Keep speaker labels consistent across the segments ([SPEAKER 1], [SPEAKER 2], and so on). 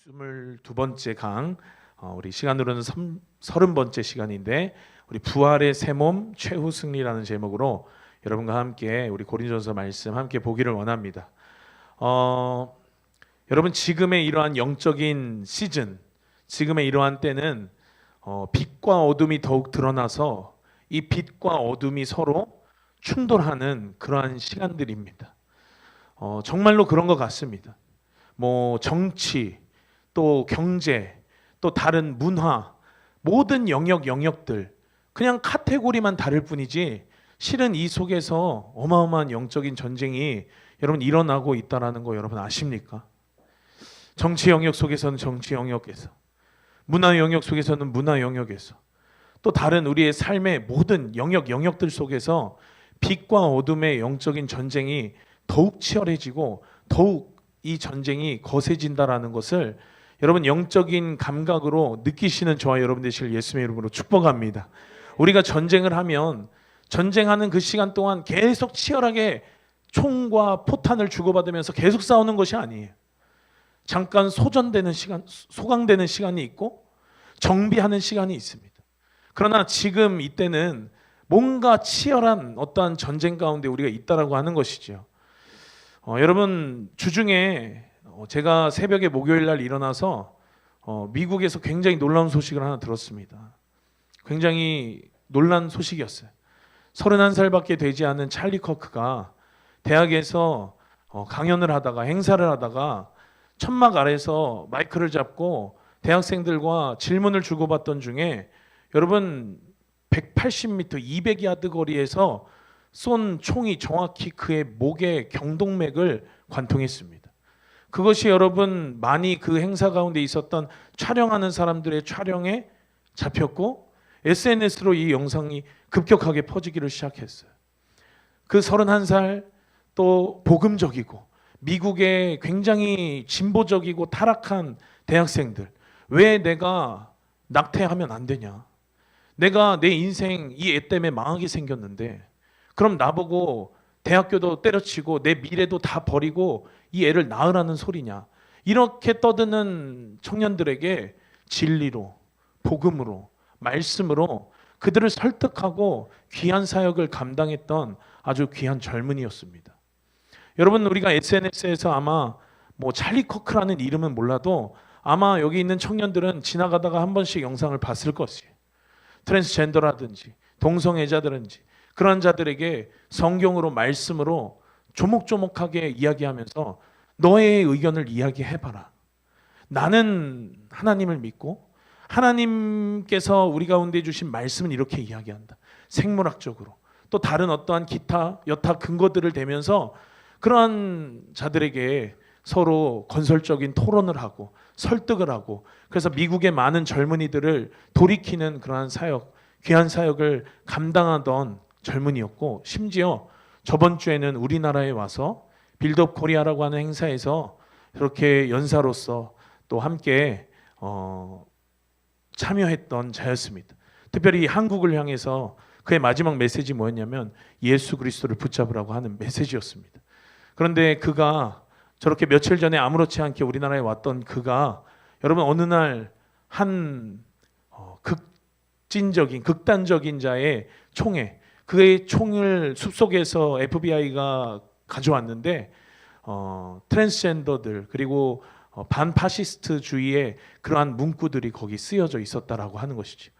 [SPEAKER 1] 22번째 우리 시간으로는 30번째 시간인데 우리 부활의 새 몸 최후 승리라는 제목으로 여러분과 함께 우리 고린도전서 말씀 함께 보기를 원합니다. 여러분 지금의 이러한 영적인 시즌, 지금의 이러한 때는 빛과 어둠이 더욱 드러나서 이 빛과 어둠이 서로 충돌하는 그러한 시간들입니다. 정말로 그런 것 같습니다. 뭐 정치, 또 경제, 또 다른 문화, 모든 영역들 그냥 카테고리만 다를 뿐이지 실은 이 속에서 어마어마한 영적인 전쟁이 여러분 일어나고 있다는 거 여러분 아십니까? 정치 영역 속에서는 정치 영역에서, 문화 영역 속에서는 문화 영역에서, 또 다른 우리의 삶의 모든 영역들 속에서 빛과 어둠의 영적인 전쟁이 더욱 치열해지고 더욱 이 전쟁이 거세진다라는 것을 여러분 영적인 감각으로 느끼시는 저와 여러분 되시길 예수님의 이름으로 축복합니다. 우리가 전쟁을 하면 전쟁하는 그 시간 동안 계속 치열하게 총과 포탄을 주고받으면서 계속 싸우는 것이 아니에요. 잠깐 소전되는 시간, 소강되는 시간이 있고 정비하는 시간이 있습니다. 그러나 지금 이때는 뭔가 치열한 어떠한 전쟁 가운데 우리가 있다라고 하는 것이죠. 여러분 주중에 제가 새벽에 목요일 날 일어나서 미국에서 굉장히 놀라운 소식을 하나 들었습니다. 굉장히 놀란 소식이었어요. 31살밖에 되지 않은 찰리 커크가 대학에서 강연을 하다가 행사를 하다가 천막 아래서 마이크를 잡고 대학생들과 질문을 주고받던 중에 여러분 180m, 200야드 거리에서 쏜 총이 정확히 그의 목의 경동맥을 관통했습니다. 그것이 여러분 많이 그 행사 가운데 있었던 촬영하는 사람들의 촬영에 잡혔고 SNS로 이 영상이 급격하게 퍼지기를 시작했어요. 그 31살 또 복음적이고 미국의 굉장히 진보적이고 타락한 대학생들, 왜 내가 낙태하면 안 되냐? 내가 내 인생 이 애 때문에 망하게 생겼는데 그럼 나보고 대학교도 때려치고 내 미래도 다 버리고 이 애를 낳으라는 소리냐? 이렇게 떠드는 청년들에게 진리로, 복음으로, 말씀으로 그들을 설득하고 귀한 사역을 감당했던 아주 귀한 젊은이였습니다. 여러분 우리가 SNS에서 아마 뭐 찰리 커크라는 이름은 몰라도 아마 여기 있는 청년들은 지나가다가 한 번씩 영상을 봤을 것이에요. 트랜스젠더라든지 동성애자들인지 그런 자들에게 성경으로 말씀으로 조목조목하게 이야기하면서 너의 의견을 이야기해봐라. 나는 하나님을 믿고 하나님께서 우리 가운데 주신 말씀은 이렇게 이야기한다. 생물학적으로 또 다른 어떠한 기타 여타 근거들을 대면서 그러한 자들에게 서로 건설적인 토론을 하고 설득을 하고 그래서 미국의 많은 젊은이들을 돌이키는 그러한 사역, 귀한 사역을 감당하던 젊은이였고 심지어 저번 주에는 우리나라에 와서 빌드업 코리아라고 하는 행사에서 그렇게 연사로서 또 함께 참여했던 자였습니다. 특별히 한국을 향해서 그의 마지막 메시지 뭐였냐면 예수 그리스도를 붙잡으라고 하는 메시지였습니다. 그런데 그가 저렇게 며칠 전에 아무렇지 않게 우리나라에 왔던 그가 여러분 어느 날 한 극단적인 자의 총에 그의 총을 숲속에서 FBI가 가져왔는데 트랜스젠더들 그리고 반파시스트주의의 그러한 문구들이 거기 쓰여져 있었다라고 하는 것이죠.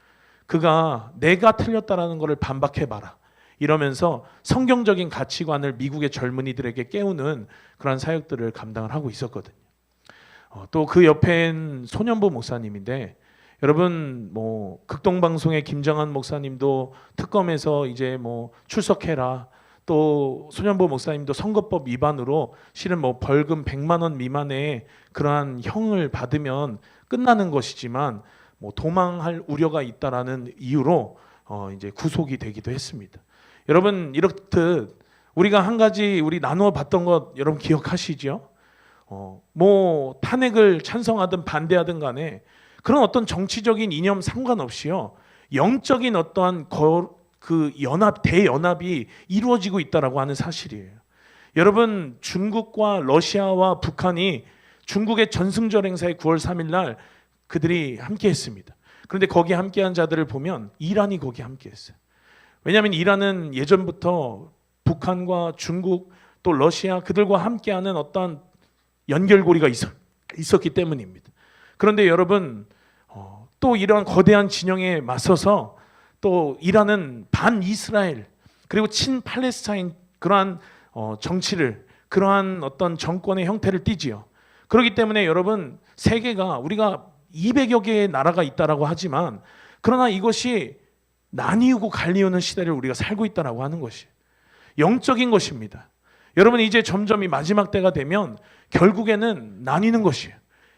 [SPEAKER 1] 그가 내가 틀렸다라는 것을 반박해봐라 이러면서 성경적인 가치관을 미국의 젊은이들에게 깨우는 그러한 사역들을 감당을 하고 있었거든요. 또 그 옆엔 소년보 목사님인데 여러분 뭐 극동방송의 김정한 목사님도 특검에서 이제 뭐 출석해라. 또 소년보 목사님도 선거법 위반으로 실은 뭐 벌금 100만 원 미만의 그러한 형을 받으면 끝나는 것이지만 뭐 도망할 우려가 있다라는 이유로 이제 구속이 되기도 했습니다. 여러분 이렇듯 우리가 한 가지 우리 나누어 봤던 것 여러분 기억하시죠? 뭐 탄핵을 찬성하든 반대하든 간에 그런 어떤 정치적인 이념 상관없이요 영적인 어떠한 그 대연합이 이루어지고 있다라고 하는 사실이에요. 여러분 중국과 러시아와 북한이 중국의 전승절 행사에 9월 3일 날 그들이 함께 했습니다. 그런데 거기 함께한 자들을 보면 이란이 거기 함께했어요. 왜냐하면 이란은 예전부터 북한과 중국 또 러시아 그들과 함께하는 어떤 연결고리가 있었기 때문입니다. 그런데 여러분 또 이런 거대한 진영에 맞서서 또 이란은 반 이스라엘 그리고 친 팔레스타인 그러한 정치를 그러한 어떤 정권의 형태를 띠지요. 그렇기 때문에 여러분 세계가 우리가 200여 개의 나라가 있다라고 하지만 그러나 이것이 나뉘고 갈리우는 시대를 우리가 살고 있다라고 하는 것이 영적인 것입니다. 여러분 이제 점점 이 마지막 때가 되면 결국에는 나뉘는 것이에요.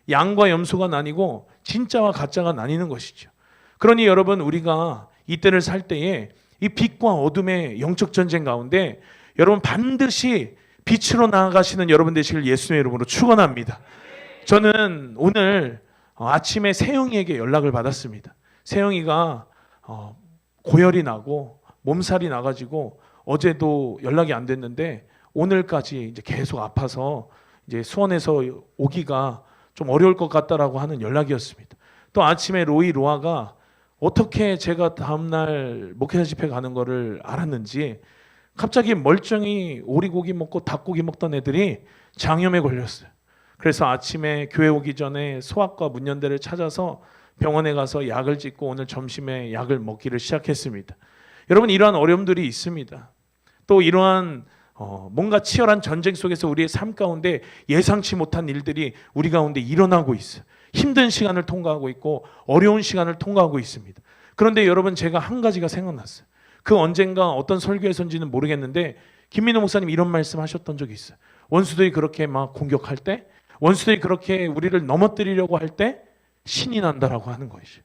[SPEAKER 1] 양과 염소가 나뉘고 진짜와 가짜가 나뉘는 것이죠. 그러니 여러분 우리가 이 때를 살 때에 이 빛과 어둠의 영적 전쟁 가운데 여러분 반드시 빛으로 나아가시는 여러분 되시길 예수님의 이름으로 축원합니다. 저는 오늘 아침에 세영이에게 연락을 받았습니다. 세영이가 고열이 나고 몸살이 나가지고 어제도 연락이 안 됐는데 오늘까지 이제 계속 아파서 이제 수원에서 오기가 좀 어려울 것 같다라고 하는 연락이었습니다. 또 아침에 로아가 어떻게 제가 다음날 목회자 집회 가는 거를 알았는지 갑자기 멀쩡히 오리고기 먹고 닭고기 먹던 애들이 장염에 걸렸어요. 그래서 아침에 교회 오기 전에 소아과 문연대를 찾아서 병원에 가서 약을 찍고 오늘 점심에 약을 먹기를 시작했습니다. 여러분 이러한 어려움들이 있습니다. 또 이러한 뭔가 치열한 전쟁 속에서 우리의 삶 가운데 예상치 못한 일들이 우리 가운데 일어나고 있어요. 힘든 시간을 통과하고 있고 어려운 시간을 통과하고 있습니다. 그런데 여러분 제가 한 가지가 생각났어요. 그 언젠가 어떤 설교에서인지는 모르겠는데 김민호 목사님 이런 말씀 하셨던 적이 있어요. 원수들이 그렇게 막 공격할 때 원수들이 그렇게 우리를 넘어뜨리려고 할 때 신이 난다라고 하는 것이죠.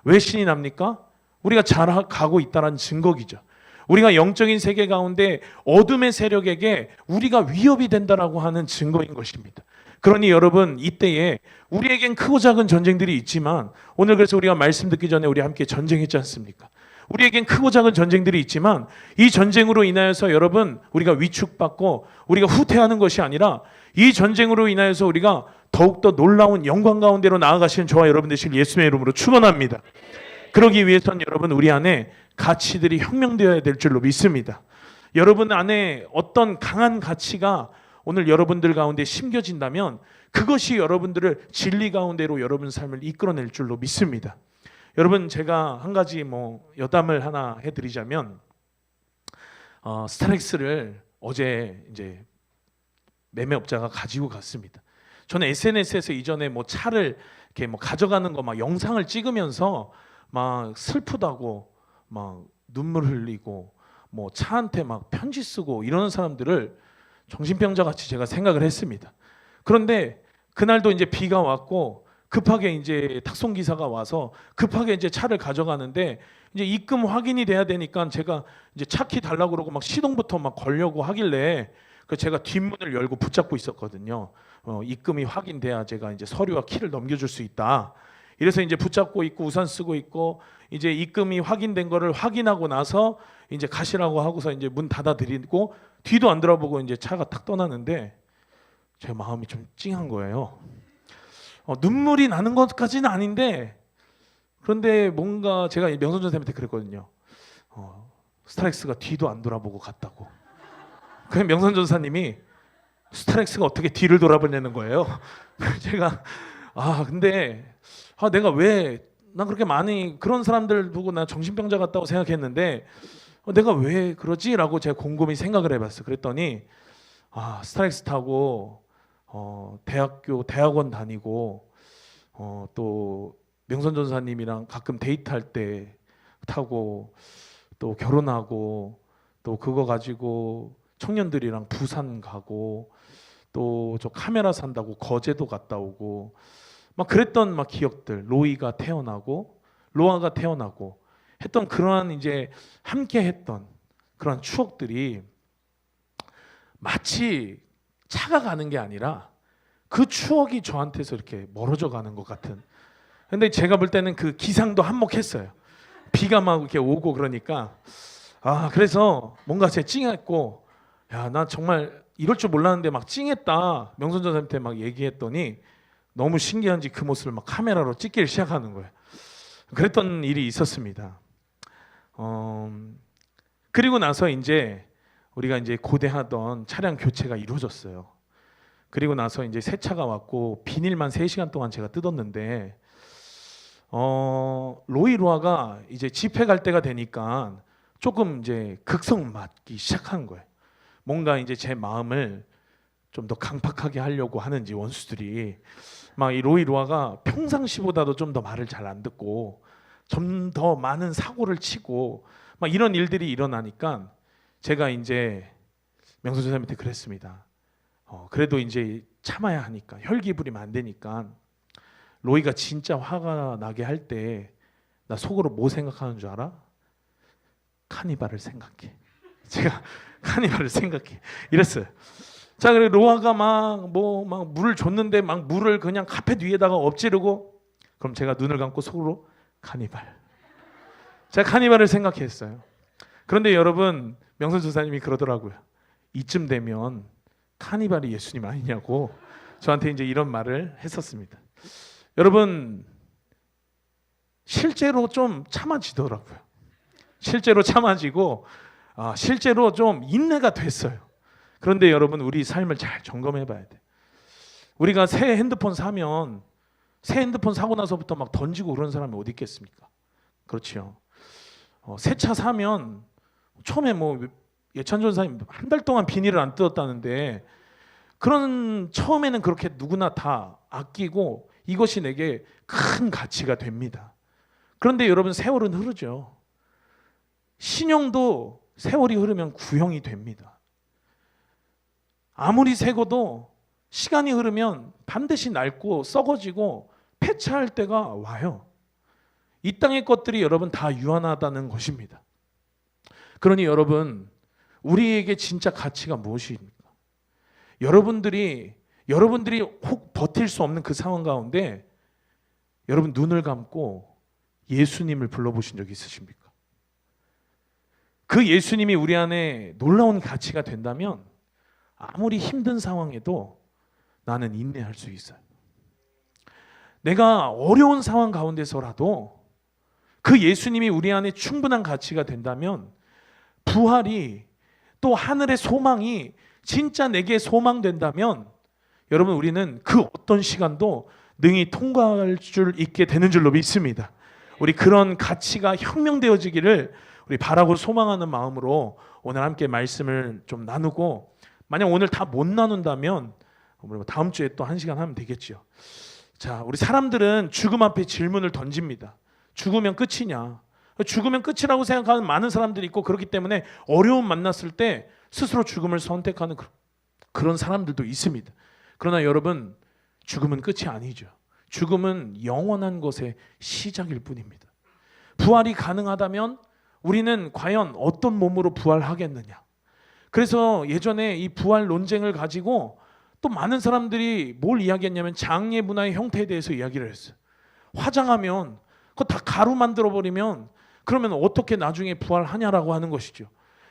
[SPEAKER 1] 왜 신이 납니까? 우리가 잘 가고 있다는 증거이죠. 우리가 영적인 세계 가운데 어둠의 세력에게 우리가 위협이 된다라고 하는 증거인 것입니다. 그러니 여러분 이때에 우리에겐 크고 작은 전쟁들이 있지만 오늘 그래서 우리가 말씀 듣기 전에 우리 함께 전쟁했지 않습니까? 우리에겐 크고 작은 전쟁들이 있지만 이 전쟁으로 인하여서 여러분 우리가 위축받고 우리가 후퇴하는 것이 아니라 이 전쟁으로 인하여서 우리가 더욱더 놀라운 영광 가운데로 나아가시는 저와 여러분 되시길 예수님의 이름으로 축원합니다. 그러기 위해서는 여러분 우리 안에 가치들이 혁명되어야 될 줄로 믿습니다. 여러분 안에 어떤 강한 가치가 오늘 여러분들 가운데 심겨진다면 그것이 여러분들을 진리 가운데로 여러분 삶을 이끌어낼 줄로 믿습니다. 여러분 제가 한 가지 여담을 하나 해드리자면 스타렉스를 어제 이제 매매업자가 가지고 갔습니다. 저는 SNS에서 이전에 차를 이렇게 가져가는 거 막 영상을 찍으면서 막 슬프다고 막 눈물 흘리고 차한테 막 편지 쓰고 이러는 사람들을 정신병자 같이 제가 생각을 했습니다. 그런데 그날도 이제 비가 왔고 급하게 이제 탁송 기사가 와서 급하게 이제 차를 가져가는데 이제 입금 확인이 돼야 되니까 제가 이제 차키 달라고 그러고 막 시동부터 막 걸려고 하길래 그 제가 뒷문을 열고 붙잡고 있었거든요. 입금이 확인돼야 제가 이제 서류와 키를 넘겨줄 수 있다. 이래서 이제 붙잡고 있고 우산 쓰고 있고 이제 입금이 확인된 거를 확인하고 나서 이제 가시라고 하고서 이제 문 닫아드리고 뒤도 안 돌아보고 이제 차가 탁 떠나는데 제 마음이 좀 찡한 거예요. 눈물이 나는 것까지는 아닌데 그런데 뭔가 제가 명선 전사님한테 그랬거든요. 스타렉스가 뒤도 안 돌아보고 갔다고. 그냥 명선 전사님이 스타렉스가 어떻게 뒤를 돌아보냐는 거예요. 제가 근데 내가 왜 난 그렇게 많이 그런 사람들 보고 나 정신병자 같다고 생각했는데 내가 왜 그러지라고 제가 곰곰이 생각을 해봤어요. 그랬더니 스타렉스 타고 대학원 다니고 또 명선 전사님이랑 가끔 데이트할 때 타고 또 결혼하고 또 그거 가지고 청년들이랑 부산 가고 또 저 카메라 산다고 거제도 갔다 오고 막 그랬던 막 기억들, 로아가 태어나고 했던 그러한 이제 함께 했던 그런 추억들이 마치 차가 가는 게 아니라 그 추억이 저한테서 이렇게 멀어져 가는 것 같은. 근데 제가 볼 때는 그 기상도 한몫했어요. 비가 막 이렇게 오고 그러니까 그래서 뭔가 제 찡했고 나 정말 이럴 줄 몰랐는데 막 찡했다 명선 전사님한테 막 얘기했더니 너무 신기한지 그 모습을 막 카메라로 찍기를 시작하는 거예요. 그랬던 일이 있었습니다. 그리고 나서 이제 우리가 이제 고대하던 차량 교체가 이루어졌어요. 그리고 나서 이제 새 차가 왔고 비닐만 3시간 동안 제가 뜯었는데 로이 로아가 이제 집회 갈 때가 되니까 조금 이제 극성 맞기 시작한 거예요. 뭔가 이제 제 마음을 좀 더 강팍하게 하려고 하는지 원수들이 막 이 로이 로아가 평상시보다도 좀 더 말을 잘 안 듣고 좀 더 많은 사고를 치고 막 이런 일들이 일어나니까 제가 이제 명수 전사님한테 그랬습니다. 그래도 이제 참아야 하니까 혈기 부리면 안 되니까 로이가 진짜 화가 나게 할 때 나 속으로 뭐 생각하는 줄 알아? 카니발을 생각해. 제가 카니발을 생각해. 이랬어요. 자, 그래 로아가 막 물을 줬는데 막 물을 그냥 카펫 위에다가 엎지르고 그럼 제가 눈을 감고 속으로 카니발. 제가 카니발을 생각했어요. 그런데 여러분 명선 전사님이 그러더라고요. 이쯤 되면 카니발이 예수님 아니냐고 저한테 이제 이런 말을 했었습니다. 여러분 실제로 좀 참아지더라고요. 실제로 참아지고 실제로 좀 인내가 됐어요. 그런데 여러분 우리 삶을 잘 점검해 봐야 돼. 우리가 새 핸드폰 사면 새 핸드폰 사고 나서부터 막 던지고 그런 사람이 어디 있겠습니까? 그렇죠. 새 차 사면 처음에 뭐 예찬 전사님 한 달 동안 비닐을 안 뜯었다는데 그런 처음에는 그렇게 누구나 다 아끼고 이것이 내게 큰 가치가 됩니다. 그런데 여러분 세월은 흐르죠. 신형도 세월이 흐르면 구형이 됩니다. 아무리 새거도 시간이 흐르면 반드시 낡고 썩어지고 폐차할 때가 와요. 이 땅의 것들이 여러분 다 유한하다는 것입니다. 그러니 여러분 우리에게 진짜 가치가 무엇입니까? 여러분들이 혹 버틸 수 없는 그 상황 가운데 여러분 눈을 감고 예수님을 불러보신 적 있으십니까? 그 예수님이 우리 안에 놀라운 가치가 된다면 아무리 힘든 상황에도 나는 인내할 수 있어요. 내가 어려운 상황 가운데서라도 그 예수님이 우리 안에 충분한 가치가 된다면 부활이 또 하늘의 소망이 진짜 내게 소망된다면 여러분 우리는 그 어떤 시간도 능히 통과할 줄 있게 되는 줄로 믿습니다. 우리 그런 가치가 혁명되어지기를 우리 바라고 소망하는 마음으로 오늘 함께 말씀을 좀 나누고 만약 오늘 다 못 나눈다면 다음 주에 또 1시간 하면 되겠죠. 자, 우리 사람들은 죽음 앞에 질문을 던집니다. 죽으면 끝이냐? 죽으면 끝이라고 생각하는 많은 사람들이 있고 그렇기 때문에 어려움 만났을 때 스스로 죽음을 선택하는 그런 사람들도 있습니다. 그러나 여러분 죽음은 끝이 아니죠. 죽음은 영원한 것의 시작일 뿐입니다. 부활이 가능하다면 우리는 과연 어떤 몸으로 부활하겠느냐? 그래서 예전에 이 부활 논쟁을 가지고 또 많은 사람들이 뭘 이야기했냐면 장례 문화의 형태에 대해서 이야기를 했어요. 화장하면 그거 다 가루 만들어 버리면 그러면 어떻게 나중에 부활하냐라고 하는 것이죠.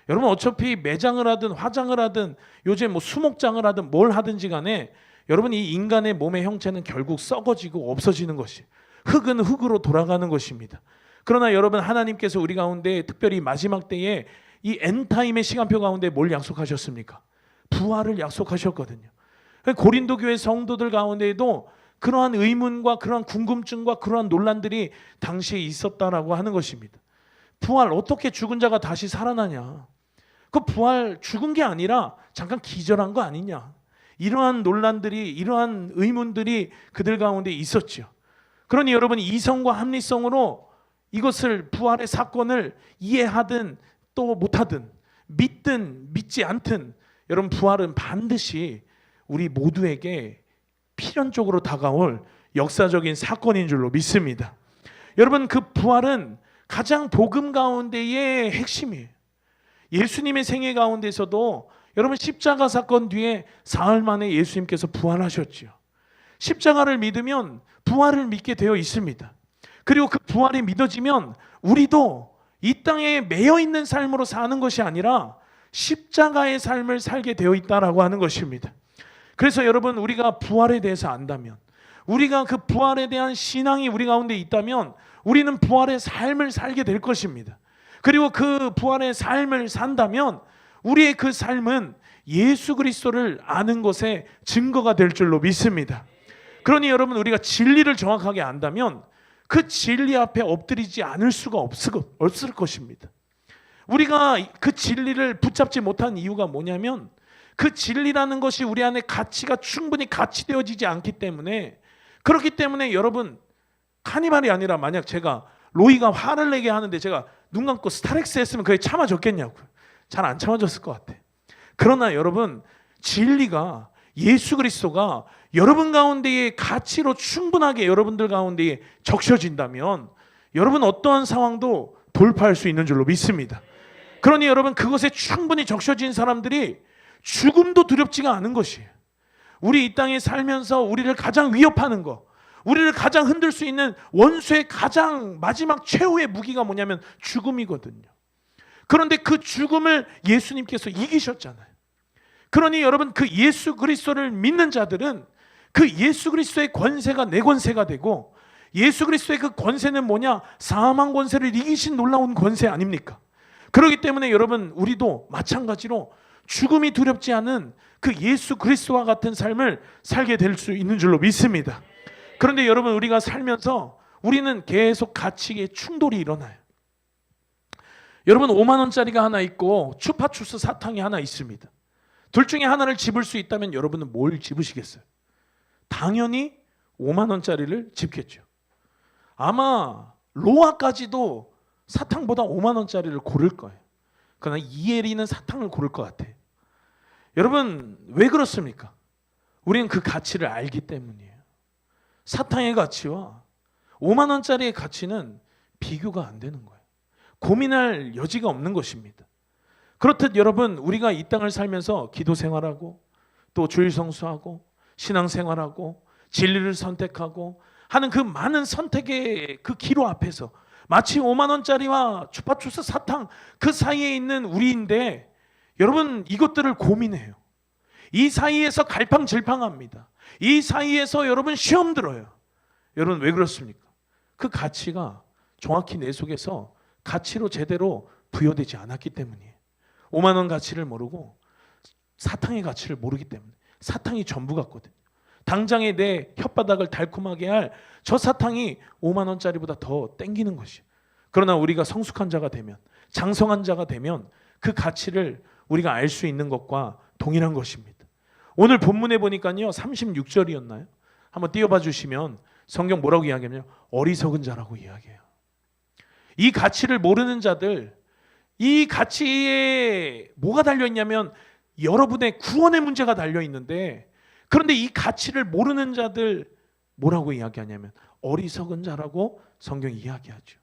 [SPEAKER 1] 여러분 어차피 매장을 하든 화장을 하든 요즘 뭐 수목장을 하든 뭘 하든지 간에 여러분 이 인간의 몸의 형체는 결국 썩어지고 없어지는 것이 흙은 흙으로 돌아가는 것입니다. 그러나 여러분 하나님께서 우리 가운데 특별히 마지막 때에 이 엔타임의 시간표 가운데 뭘 약속하셨습니까? 부활을 약속하셨거든요. 고린도 교회 성도들 가운데에도 그러한 의문과 그러한 궁금증과 그러한 논란들이 당시에 있었다라고 하는 것입니다. 부활 어떻게 죽은 자가 다시 살아나냐? 그 부활 죽은 게 아니라 잠깐 기절한 거 아니냐? 이러한 논란들이 이러한 의문들이 그들 가운데 있었죠. 그러니 여러분 이성과 합리성으로 이것을 부활의 사건을 이해하든 또 못하든 믿든 믿지 않든 여러분 부활은 반드시 우리 모두에게 필연적으로 다가올 역사적인 사건인 줄로 믿습니다. 여러분 그 부활은 가장 복음 가운데의 핵심이에요. 예수님의 생애 가운데서도 여러분 십자가 사건 뒤에 사흘 만에 예수님께서 부활하셨죠. 십자가를 믿으면 부활을 믿게 되어 있습니다. 그리고 그 부활이 믿어지면 우리도 이 땅에 매여 있는 삶으로 사는 것이 아니라 십자가의 삶을 살게 되어 있다라고 하는 것입니다. 그래서 여러분, 우리가 부활에 대해서 안다면, 우리가 그 부활에 대한 신앙이 우리 가운데 있다면 우리는 부활의 삶을 살게 될 것입니다. 그리고 그 부활의 삶을 산다면 우리의 그 삶은 예수 그리스도를 아는 것에 증거가 될 줄로 믿습니다. 그러니 여러분, 우리가 진리를 정확하게 안다면 그 진리 앞에 엎드리지 않을 수가 없을 것입니다. 우리가 그 진리를 붙잡지 못한 이유가 뭐냐면, 그 진리라는 것이 우리 안에 가치가 충분히 가치되어지지 않기 때문에, 그렇기 때문에 여러분, 카니발이 아니라 만약 제가 로이가 화를 내게 하는데 제가 눈 감고 스타렉스 했으면 그게 참아줬겠냐고요. 잘 안 참아줬을 것 같아. 그러나 여러분, 진리가, 예수 그리스도가 여러분 가운데의 가치로 충분하게 여러분들 가운데에 적셔진다면 여러분 어떠한 상황도 돌파할 수 있는 줄로 믿습니다. 그러니 여러분, 그것에 충분히 적셔진 사람들이 죽음도 두렵지가 않은 것이에요. 우리 이 땅에 살면서 우리를 가장 위협하는 것, 우리를 가장 흔들 수 있는 원수의 가장 마지막 최후의 무기가 뭐냐면 죽음이거든요. 그런데 그 죽음을 예수님께서 이기셨잖아요. 그러니 여러분, 그 예수 그리스도를 믿는 자들은 그 예수 그리스도의 권세가 내 권세가 되고, 예수 그리스도의 그 권세는 뭐냐? 사망 권세를 이기신 놀라운 권세 아닙니까? 그렇기 때문에 여러분, 우리도 마찬가지로 죽음이 두렵지 않은 그 예수 그리스도와 같은 삶을 살게 될 수 있는 줄로 믿습니다. 그런데 여러분, 우리가 살면서 우리는 계속 가치의 충돌이 일어나요. 여러분, 5만 원짜리가 하나 있고 추파추스 사탕이 하나 있습니다. 둘 중에 하나를 집을 수 있다면 여러분은 뭘 집으시겠어요? 당연히 5만 원짜리를 집겠죠. 아마 로아까지도 사탕보다 5만 원짜리를 고를 거예요. 그러나 이혜리는 사탕을 고를 것 같아요. 여러분, 왜 그렇습니까? 우리는 그 가치를 알기 때문이에요. 사탕의 가치와 5만 원짜리의 가치는 비교가 안 되는 거예요. 고민할 여지가 없는 것입니다. 그렇듯 여러분, 우리가 이 땅을 살면서 기도 생활하고 또 주일 성수하고 신앙 생활하고 진리를 선택하고 하는 그 많은 선택의 그 기로 앞에서 마치 5만 원짜리와 추파추스 사탕 그 사이에 있는 우리인데, 여러분, 이것들을 고민해요. 이 사이에서 갈팡질팡합니다. 이 사이에서 여러분 시험 들어요. 여러분, 왜 그렇습니까? 그 가치가 정확히 내 속에서 가치로 제대로 부여되지 않았기 때문이에요. 5만 원 가치를 모르고 사탕의 가치를 모르기 때문에. 사탕이 전부 같거든요. 당장에 내 혓바닥을 달콤하게 할 저 사탕이 5만 원짜리보다 더 땡기는 것이에요. 그러나 우리가 성숙한 자가 되면, 장성한 자가 되면 그 가치를 우리가 알 수 있는 것과 동일한 것입니다. 오늘 본문에 보니까요, 36절이었나요? 한번 띄워봐 주시면 성경 뭐라고 이야기하냐면 어리석은 자라고 이야기해요. 이 가치를 모르는 자들, 이 가치에 뭐가 달려있냐면 여러분의 구원의 문제가 달려있는데, 그런데 이 가치를 모르는 자들 뭐라고 이야기하냐면 어리석은 자라고 성경이 이야기하죠.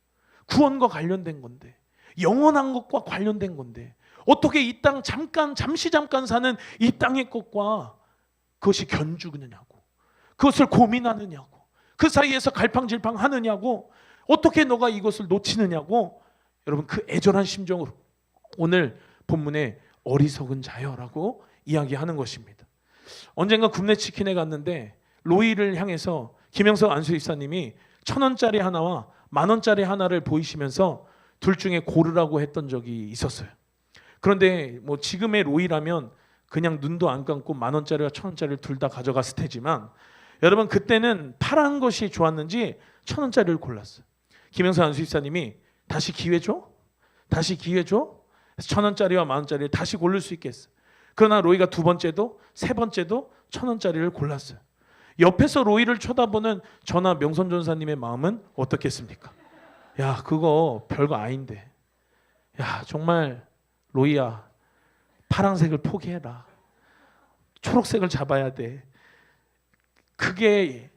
[SPEAKER 1] 구원과 관련된 건데, 영원한 것과 관련된 건데, 어떻게 이 땅 잠시 잠깐 사는 이 땅의 것과 그것이 견주느냐고, 그것을 고민하느냐고, 그 사이에서 갈팡질팡 하느냐고, 어떻게 너가 이것을 놓치느냐고. 여러분, 그 애절한 심정으로 오늘 본문에 어리석은 자여라고 이야기하는 것입니다. 언젠가 굽네 치킨에 갔는데 로이를 향해서 김영석 안수집사님이 1,000원짜리 하나와 10,000원짜리 하나를 보이시면서 둘 중에 고르라고 했던 적이 있었어요. 그런데 뭐 지금의 로이라면 그냥 눈도 안 감고 10,000원짜리와 1,000원짜리를 둘 다 가져갔을 테지만, 여러분, 그때는 파란 것이 좋았는지 1,000원짜리를 골랐어요. 김영석 안수집사님이 다시 기회 줘? 다시 기회 줘? 1,000원짜리와 10,000원짜리를 다시 고를 수 있겠어요. 그러나 로이가 두 번째도 세 번째도 1,000원짜리를 골랐어요. 옆에서 로이를 쳐다보는 저나 명선 전사님의 마음은 어떻겠습니까? 야, 그거 별거 아닌데. 야, 정말 로이야, 파란색을 포기해라. 초록색을 잡아야 돼. 그게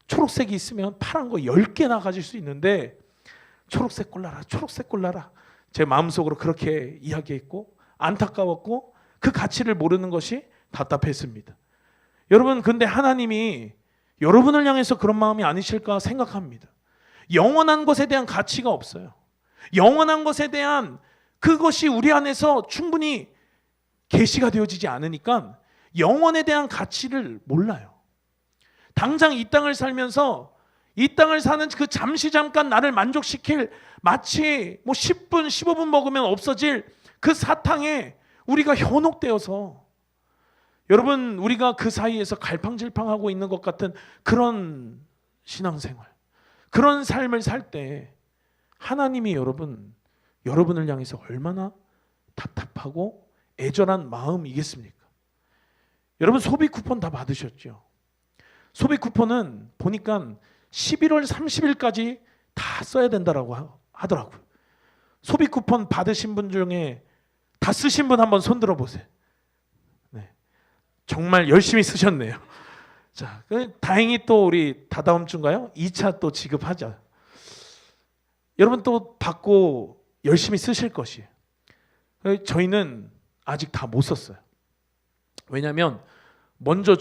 [SPEAKER 1] 초록색이 있으면 파란 거 10개나 가질 수 있는데 초록색 골라라, 초록색 골라라. 제 마음속으로 그렇게 이야기했고 안타까웠고 그 가치를 모르는 것이 답답했습니다. 여러분, 근데 하나님이 여러분을 향해서 그런 마음이 아니실까 생각합니다. 영원한 것에 대한 가치가 없어요. 영원한 것에 대한 그것이 우리 안에서 충분히 계시가 되어지지 않으니까 영원에 대한 가치를 몰라요. 당장 이 땅을 살면서 이 땅을 사는 그 잠시 잠깐 나를 만족시킬 마치 10분 15분 먹으면 없어질 그 사탕에 우리가 현혹되어서 여러분 우리가 그 사이에서 갈팡질팡하고 있는 것 같은 그런 신앙생활, 그런 삶을 살 때 하나님이 여러분을 향해서 얼마나 답답하고 애절한 마음이겠습니까? 여러분 소비 쿠폰 다 받으셨죠? 소비 쿠폰은 보니까 11월 30일까지 다 써야 된다라고 하더라고요. 소비 쿠폰 받으신 분 중에 다 쓰신 분 한번 손 들어보세요. 네. 정말 열심히 쓰셨네요. 자, 다행히 또 우리 다다음 주인가요? 2차 또 지급하자. 여러분 또 받고 열심히 쓰실 것이에요. 저희는 아직 다 못 썼어요. 왜냐하면 먼저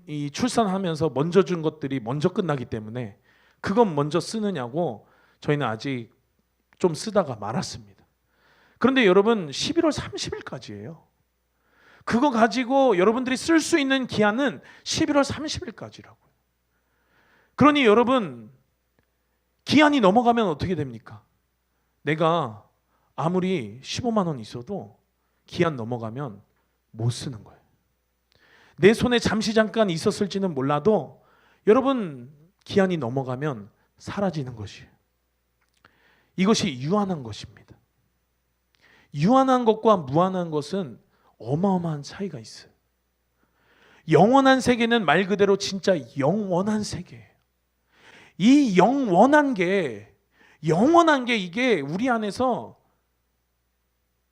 [SPEAKER 1] 이 출산하면서 먼저 준 것들이 먼저 끝나기 때문에 그건 먼저 쓰느냐고 저희는 아직 좀 쓰다가 말았습니다. 그런데 여러분 11월 30일까지예요. 그거 가지고 여러분들이 쓸 수 있는 기한은 11월 30일까지라고요. 그러니 여러분 기한이 넘어가면 어떻게 됩니까? 내가 아무리 15만 원 있어도 기한 넘어가면 못 쓰는 거예요. 내 손에 잠시 잠깐 있었을지는 몰라도 여러분 기한이 넘어가면 사라지는 것이에요. 이것이 유한한 것입니다. 유한한 것과 무한한 것은 어마어마한 차이가 있어요. 영원한 세계는 말 그대로 진짜 영원한 세계예요. 이 영원한 게 이게 우리 안에서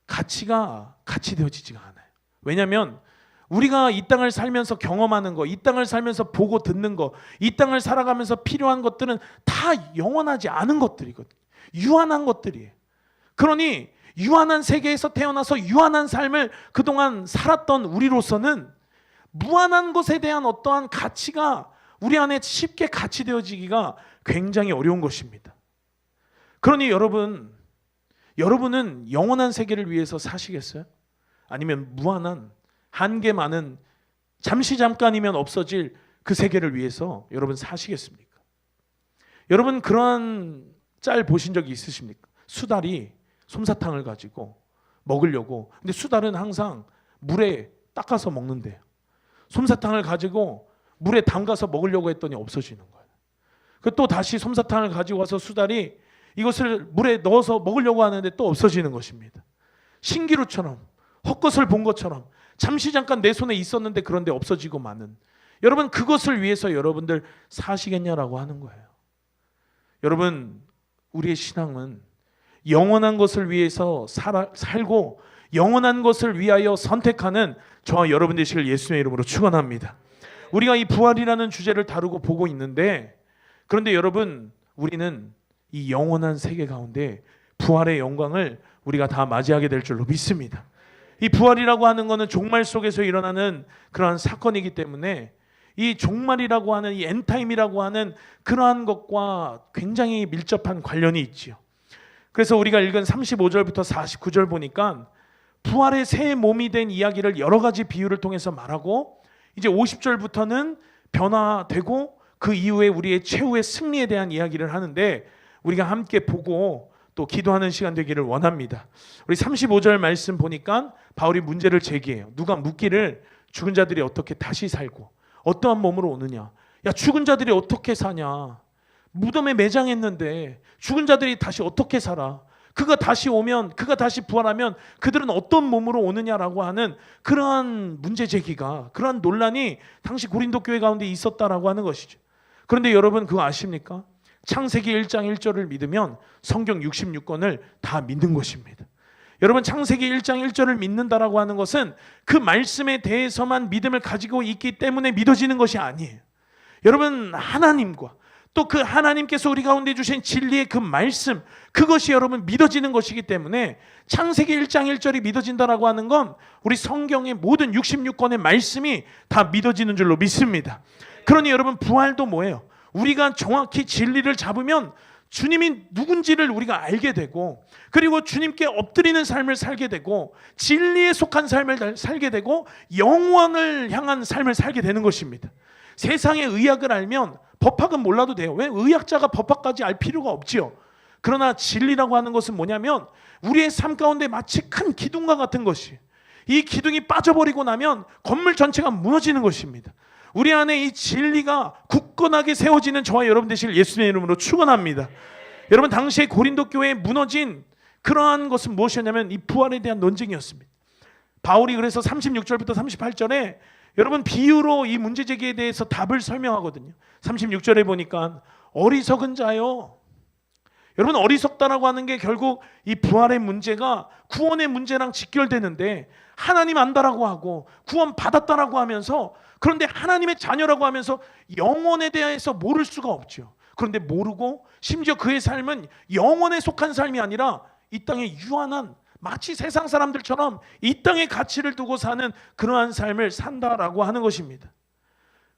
[SPEAKER 1] 가치 되어지지가 않아요. 왜냐하면 우리가 이 땅을 살면서 경험하는 거, 이 땅을 살면서 보고 듣는 거, 이 땅을 살아가면서 필요한 것들은 다 영원하지 않은 것들이거든요. 유한한 것들이에요. 그러니 유한한 세계에서 태어나서 유한한 삶을 그동안 살았던 우리로서는 무한한 것에 대한 어떠한 가치가 우리 안에 쉽게 가치되어지기가 굉장히 어려운 것입니다. 그러니 여러분은 영원한 세계를 위해서 사시겠어요? 아니면 무한한 한계 많은 잠시 잠깐이면 없어질 그 세계를 위해서 여러분 사시겠습니까? 여러분 그런 짤 보신 적이 있으십니까? 수달이 솜사탕을 가지고 먹으려고, 근데 수달은 항상 물에 닦아서 먹는데요. 솜사탕을 가지고 물에 담가서 먹으려고 했더니 없어지는 거예요. 또 다시 솜사탕을 가지고 와서 수달이 이것을 물에 넣어서 먹으려고 하는데 또 없어지는 것입니다. 신기루처럼 헛것을 본 것처럼 잠시 잠깐 내 손에 있었는데 그런데 없어지고 마는, 여러분 그것을 위해서 여러분들 사시겠냐라고 하는 거예요. 여러분 우리의 신앙은 영원한 것을 위해서 살고 영원한 것을 위하여 선택하는 저와 여러분 되시길 예수님의 이름으로 축원합니다. 우리가 이 부활이라는 주제를 다루고 보고 있는데, 그런데 여러분 우리는 이 영원한 세계 가운데 부활의 영광을 우리가 다 맞이하게 될 줄로 믿습니다. 이 부활이라고 하는 것은 종말 속에서 일어나는 그러한 사건이기 때문에 이 종말이라고 하는 이 엔타임이라고 하는 그러한 것과 굉장히 밀접한 관련이 있지요. 그래서 우리가 읽은 35절부터 49절 보니까 부활의 새 몸이 된 이야기를 여러 가지 비유를 통해서 말하고, 이제 50절부터는 변화되고 그 이후에 우리의 최후의 승리에 대한 이야기를 하는데, 우리가 함께 보고 또 기도하는 시간 되기를 원합니다. 우리 35절 말씀 보니까 바울이 문제를 제기해요. 누가 묻기를 죽은 자들이 어떻게 다시 살고 어떠한 몸으로 오느냐. 야, 죽은 자들이 어떻게 사냐. 무덤에 매장했는데 죽은 자들이 다시 어떻게 살아. 그가 다시 오면, 그가 다시 부활하면 그들은 어떤 몸으로 오느냐라고 하는 그러한 문제 제기가, 그러한 논란이 당시 고린도 교회 가운데 있었다라고 하는 것이죠. 그런데 여러분 그거 아십니까? 창세기 1장 1절을 믿으면 성경 66권을 다 믿는 것입니다. 여러분 창세기 1장 1절을 믿는다라고 하는 것은 그 말씀에 대해서만 믿음을 가지고 있기 때문에 믿어지는 것이 아니에요. 여러분 하나님과 또 그 하나님께서 우리 가운데 주신 진리의 그 말씀, 그것이 여러분 믿어지는 것이기 때문에 창세기 1장 1절이 믿어진다라고 하는 건 우리 성경의 모든 66권의 말씀이 다 믿어지는 줄로 믿습니다. 그러니 여러분 부활도 뭐예요? 우리가 정확히 진리를 잡으면 주님이 누군지를 우리가 알게 되고, 그리고 주님께 엎드리는 삶을 살게 되고, 진리에 속한 삶을 살게 되고, 영원을 향한 삶을 살게 되는 것입니다. 세상의 의학을 알면 법학은 몰라도 돼요. 왜? 의학자가 법학까지 알 필요가 없지요. 그러나 진리라고 하는 것은 뭐냐면 우리의 삶 가운데 마치 큰 기둥과 같은 것이, 이 기둥이 빠져버리고 나면 건물 전체가 무너지는 것입니다. 우리 안에 이 진리가 굳건하게 세워지는 저와 여러분 되시길 예수님의 이름으로 축원합니다. 여러분, 당시에 고린도 교회에 무너진 그러한 것은 무엇이었냐면 이 부활에 대한 논쟁이었습니다. 바울이 그래서 36절부터 38절에 여러분 비유로 이 문제 제기에 대해서 답을 설명하거든요. 36절에 보니까 어리석은 자요. 여러분, 어리석다라고 하는 게 결국 이 부활의 문제가 구원의 문제랑 직결되는데, 하나님 안다라고 하고 구원 받았다라고 하면서, 그런데 하나님의 자녀라고 하면서 영혼에 대해서 모를 수가 없죠. 그런데 모르고 심지어 그의 삶은 영혼에 속한 삶이 아니라 이 땅에 유한한, 마치 세상 사람들처럼 이 땅의 가치를 두고 사는 그러한 삶을 산다라고 하는 것입니다.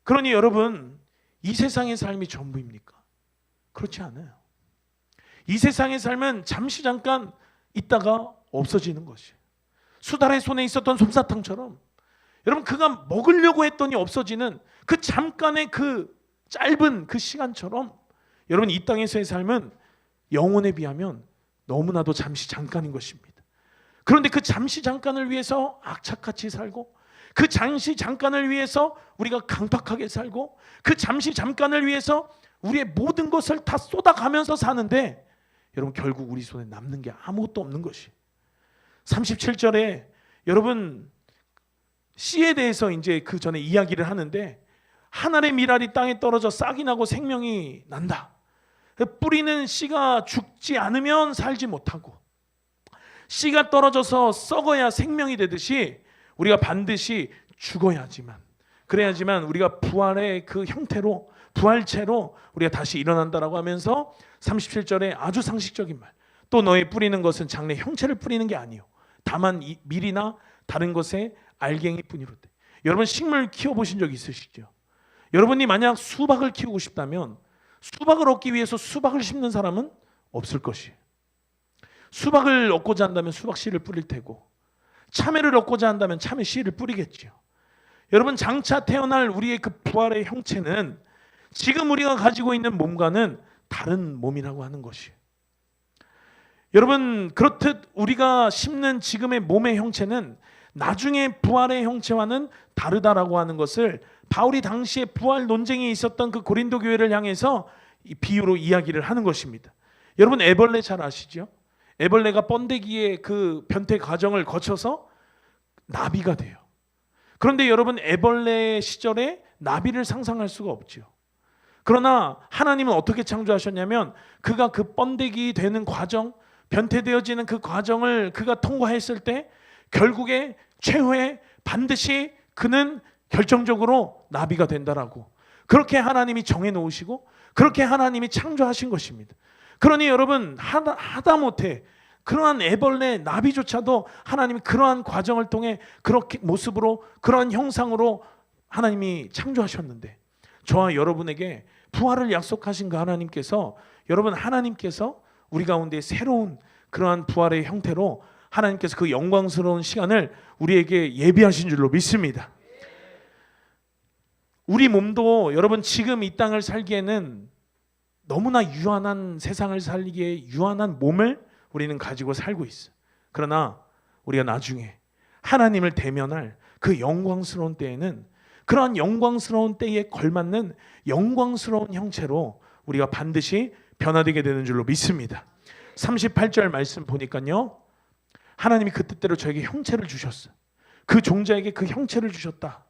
[SPEAKER 1] 그러니 여러분, 이 세상의 삶이 전부입니까? 그렇지 않아요. 이 세상의 삶은 잠시 잠깐 있다가 없어지는 것이에요. 수달의 손에 있었던 솜사탕처럼 여러분, 그가 먹으려고 했더니 없어지는 그 잠깐의 그 짧은 그 시간처럼, 여러분 이 땅에서의 삶은 영혼에 비하면 너무나도 잠시 잠깐인 것입니다. 그런데 그 잠시 잠깐을 위해서 악착같이 살고, 그 잠시 잠깐을 위해서 우리가 강팍하게 살고, 그 잠시 잠깐을 위해서 우리의 모든 것을 다 쏟아가면서 사는데, 여러분 결국 우리 손에 남는 게 아무것도 없는 것이. 37절에 여러분 씨에 대해서 이제 그 전에 이야기를 하는데, 한 알의 밀알이 땅에 떨어져 싹이 나고 생명이 난다. 뿌리는 씨가 죽지 않으면 살지 못하고, 씨가 떨어져서 썩어야 생명이 되듯이 우리가 반드시 죽어야지만, 그래야지만 우리가 부활의 그 형태로, 부활체로 우리가 다시 일어난다라고 하면서 37절에 아주 상식적인 말, 또 너희 뿌리는 것은 장래 형체를 뿌리는 게 아니요 다만 이 밀이나 다른 것의 알갱이 뿐이로되. 여러분 식물 키워보신 적 있으시죠? 여러분이 만약 수박을 키우고 싶다면 수박을 얻기 위해서 수박을 심는 사람은 없을 것이에요. 수박을 얻고자 한다면 수박 씨를 뿌릴 테고, 참외를 얻고자 한다면 참외 씨를 뿌리겠죠. 여러분 장차 태어날 우리의 그 부활의 형체는 지금 우리가 가지고 있는 몸과는 다른 몸이라고 하는 것이에요. 여러분 그렇듯 우리가 심는 지금의 몸의 형체는 나중에 부활의 형체와는 다르다라고 하는 것을 바울이 당시에 부활 논쟁이 있었던 그 고린도 교회를 향해서 이 비유로 이야기를 하는 것입니다. 여러분 애벌레 잘 아시죠? 애벌레가 번데기의 그 변태 과정을 거쳐서 나비가 돼요. 그런데 여러분 애벌레 시절에 나비를 상상할 수가 없죠. 그러나 하나님은 어떻게 창조하셨냐면, 그가 그 번데기 되는 과정, 변태되어지는 그 과정을 그가 통과했을 때 결국에 최후에 반드시 그는 결정적으로 나비가 된다라고, 그렇게 하나님이 정해 놓으시고 그렇게 하나님이 창조하신 것입니다. 그러니 여러분 하다못해 그러한 애벌레 나비조차도 하나님이 그러한 과정을 통해 그렇게 모습으로, 그러한 형상으로 하나님이 창조하셨는데, 저와 여러분에게 부활을 약속하신 그 하나님께서, 여러분 하나님께서 우리 가운데 새로운 그러한 부활의 형태로 하나님께서 그 영광스러운 시간을 우리에게 예비하신 줄로 믿습니다. 우리 몸도 여러분 지금 이 땅을 살기에는 너무나 유한한, 세상을 살기에 유한한 몸을 우리는 가지고 살고 있어. 그러나 우리가 나중에 하나님을 대면할 그 영광스러운 때에는 그러한 영광스러운 때에 걸맞는 영광스러운 형체로 우리가 반드시 변화되게 되는 줄로 믿습니다. 38절 말씀 보니까요, 하나님이 그 뜻대로 저에게 형체를 주셨어요. 그 종자에게 그 형체를 주셨다.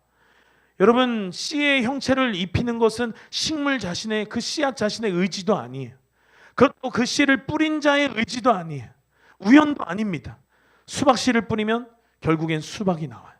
[SPEAKER 1] 여러분 씨의 형체를 입히는 것은 식물 자신의, 그 씨앗 자신의 의지도 아니에요. 그것도 그 씨를 뿌린 자의 의지도 아니에요. 우연도 아닙니다. 수박 씨를 뿌리면 결국엔 수박이 나와요.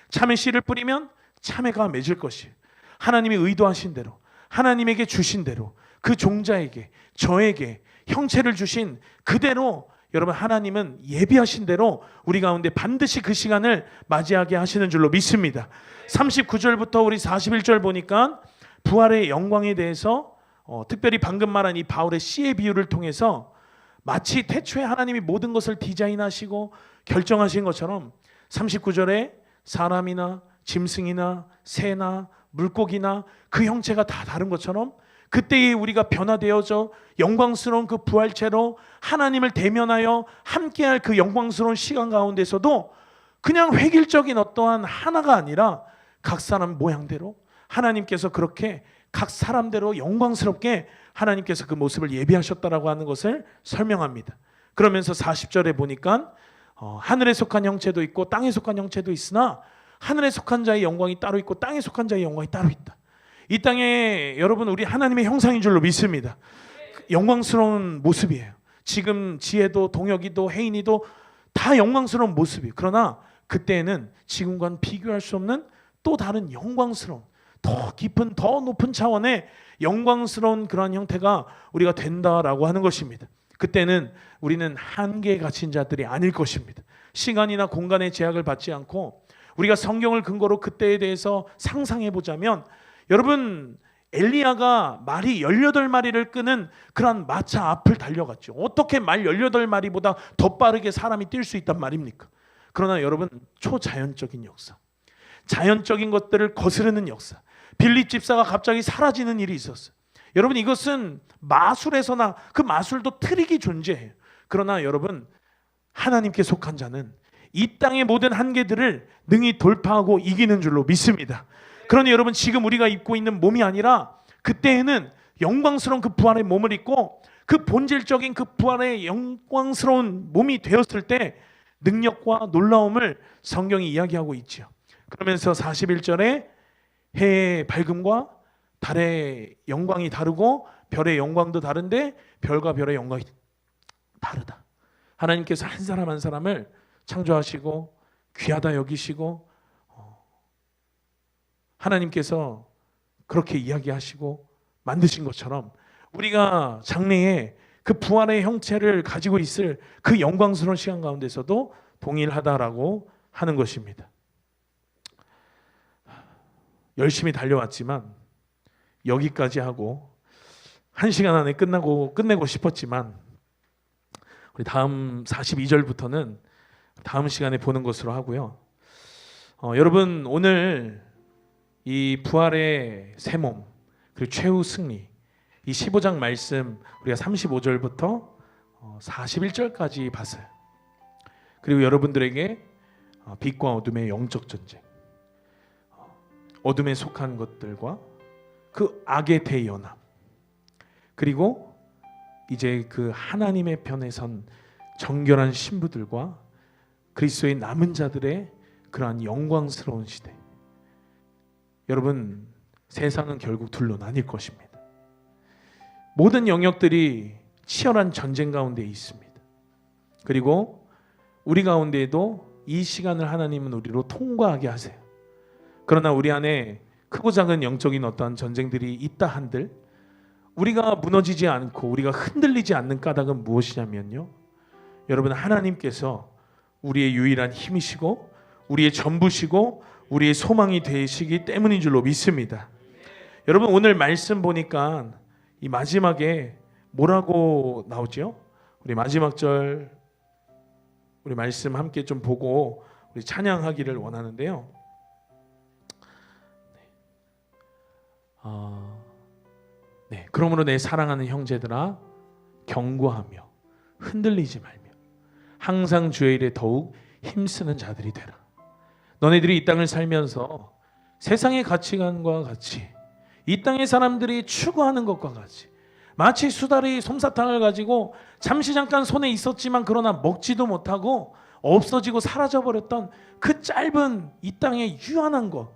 [SPEAKER 1] 참외 씨를 뿌리면 참외가 맺을 것이에요. 하나님이 의도하신 대로, 하나님에게 주신 대로, 그 종자에게, 저에게 형체를 주신 그대로 여러분 하나님은 예비하신 대로 우리 가운데 반드시 그 시간을 맞이하게 하시는 줄로 믿습니다. 39절부터 우리 41절 보니까 부활의 영광에 대해서 특별히 방금 말한 이 바울의 씨의 비유를 통해서 마치 태초에 하나님이 모든 것을 디자인하시고 결정하신 것처럼 39절에 사람이나 짐승이나 새나 물고기나 그 형체가 다 다른 것처럼 그때에 우리가 변화되어져 영광스러운 그 부활체로 하나님을 대면하여 함께할 그 영광스러운 시간 가운데서도 그냥 획일적인 어떠한 하나가 아니라 각 사람 모양대로 하나님께서 그렇게 각 사람대로 영광스럽게 하나님께서 그 모습을 예비하셨다라고 하는 것을 설명합니다. 그러면서 40절에 보니까 하늘에 속한 형체도 있고 땅에 속한 형체도 있으나 하늘에 속한 자의 영광이 따로 있고 땅에 속한 자의 영광이 따로 있다. 이 땅에 여러분 우리 하나님의 형상인 줄로 믿습니다. 영광스러운 모습이에요. 지금 지혜도 동혁이도 혜인이도 다 영광스러운 모습이에요. 그러나 그때에는 지금과는 비교할 수 없는 또 다른 영광스러운 더 깊은 더 높은 차원의 영광스러운 그러한 형태가 우리가 된다라고 하는 것입니다. 그때는 우리는 한계에 갇힌 자들이 아닐 것입니다. 시간이나 공간의 제약을 받지 않고 우리가 성경을 근거로 그때에 대해서 상상해 보자면 여러분 엘리야가 말이 18마리를 끄는 그런 마차 앞을 달려갔죠. 어떻게 말 18마리보다 더 빠르게 사람이 뛸 수 있단 말입니까? 그러나 여러분 초자연적인 역사, 자연적인 것들을 거스르는 역사, 빌립 집사가 갑자기 사라지는 일이 있었어요. 여러분 이것은 마술에서나 그 마술도 트릭이 존재해요. 그러나 여러분 하나님께 속한 자는 이 땅의 모든 한계들을 능히 돌파하고 이기는 줄로 믿습니다. 그러니 여러분 지금 우리가 입고 있는 몸이 아니라 그때에는 영광스러운 그 부활의 몸을 입고 그 본질적인 그 부활의 영광스러운 몸이 되었을 때 능력과 놀라움을 성경이 이야기하고 있죠. 그러면서 41절에 해의 밝음과 달의 영광이 다르고 별의 영광도 다른데 별과 별의 영광이 다르다. 하나님께서 한 사람 한 사람을 창조하시고 귀하다 여기시고 하나님께서 그렇게 이야기하시고 만드신 것처럼 우리가 장래에 그 부활의 형체를 가지고 있을 그 영광스러운 시간 가운데서도 동일하다라고 하는 것입니다. 열심히 달려왔지만 여기까지 하고 1시간 안에 끝내고 싶었지만 우리 다음 42절부터는 다음 시간에 보는 것으로 하고요. 여러분 오늘 이 부활의 새 몸 그리고 최후 승리 이 15장 말씀 우리가 35절부터 41절까지 봤어요. 그리고 여러분들에게 빛과 어둠의 영적 전쟁, 어둠에 속한 것들과 그 악의 대연합, 그리고 이제 그 하나님의 편에 선 정결한 신부들과 그리스도의 남은 자들의 그러한 영광스러운 시대. 여러분 세상은 결국 둘로 나뉠 것입니다. 모든 영역들이 치열한 전쟁 가운데 있습니다. 그리고 우리 가운데에도 이 시간을 하나님은 우리로 통과하게 하세요. 그러나 우리 안에 크고 작은 영적인 어떠한 전쟁들이 있다 한들 우리가 무너지지 않고 우리가 흔들리지 않는 까닭은 무엇이냐면요, 여러분 하나님께서 우리의 유일한 힘이시고 우리의 전부시고 우리의 소망이 되시기 때문인 줄로 믿습니다. 여러분 오늘 말씀 보니까 이 마지막에 뭐라고 나오죠? 우리 마지막 절 우리 말씀 함께 좀 보고 우리 찬양하기를 원하는데요. 네, 그러므로 내 사랑하는 형제들아 경고하며 흔들리지 말며 항상 주의 일에 더욱 힘쓰는 자들이 되라. 너네들이 이 땅을 살면서 세상의 가치관과 같이 이 땅의 사람들이 추구하는 것과 같이 마치 수달이 솜사탕을 가지고 잠시 잠깐 손에 있었지만 그러나 먹지도 못하고 없어지고 사라져버렸던 그 짧은 이 땅의 유한한 것,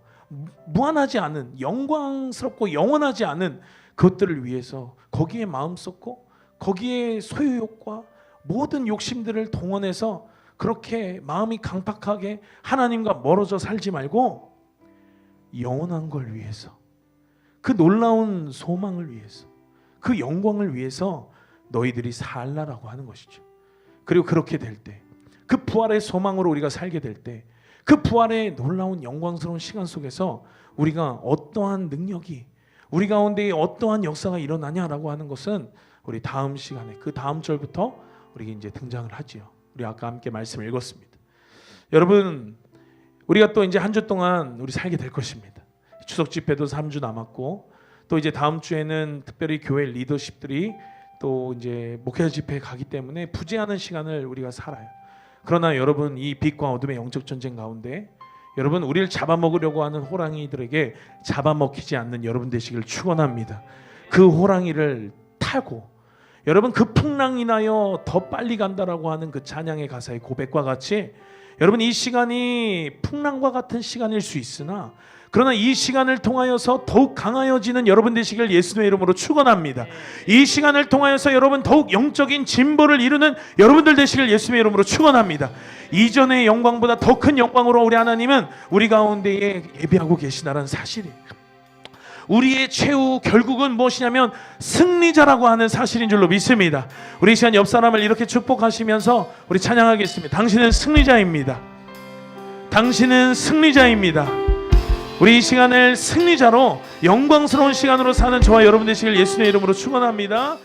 [SPEAKER 1] 무한하지 않은 영광스럽고 영원하지 않은 그것들을 위해서 거기에 마음 쏟고 거기에 소유욕과 모든 욕심들을 동원해서 그렇게 마음이 강팍하게 하나님과 멀어져 살지 말고 영원한 걸 위해서, 그 놀라운 소망을 위해서, 그 영광을 위해서 너희들이 살라라고 하는 것이죠. 그리고 그렇게 될 때, 그 부활의 소망으로 우리가 살게 될 때, 그 부활의 놀라운 영광스러운 시간 속에서 우리가 어떠한 능력이, 우리 가운데 어떠한 역사가 일어나냐라고 하는 것은 우리 다음 시간에 그 다음 절부터 우리 이제 등장을 하지요. 우리 아까 함께 말씀을 읽었습니다. 여러분, 우리가 또 이제 한 주 동안 우리 살게 될 것입니다. 추석 집회도 3주 남았고, 또 이제 다음 주에는 특별히 교회 리더십들이 또 이제 목회자 집회에 가기 때문에 부재하는 시간을 우리가 살아요. 그러나 여러분, 이 빛과 어둠의 영적 전쟁 가운데 여러분, 우리를 잡아먹으려고 하는 호랑이들에게 잡아먹히지 않는 여러분 되시길 축원합니다. 그 호랑이를 타고 여러분, 그 풍랑이 나여 더 빨리 간다라고 하는 그 찬양의 가사의 고백과 같이 여러분, 이 시간이 풍랑과 같은 시간일 수 있으나 그러나 이 시간을 통하여서 더욱 강하여지는 여러분 되시길 예수님의 이름으로 축원합니다. 이 시간을 통하여서 여러분 더욱 영적인 진보를 이루는 여러분들 되시길 예수님의 이름으로 축원합니다. 이전의 영광보다 더 큰 영광으로 우리 하나님은 우리 가운데에 예비하고 계시다는 사실이에요. 우리의 최후 결국은 무엇이냐면 승리자라고 하는 사실인 줄로 믿습니다. 우리 이 시간 옆 사람을 이렇게 축복하시면서 우리 찬양하겠습니다. 당신은 승리자입니다. 당신은 승리자입니다. 우리 이 시간을 승리자로 영광스러운 시간으로 사는 저와 여러분 되시길 예수님의 이름으로 축원합니다.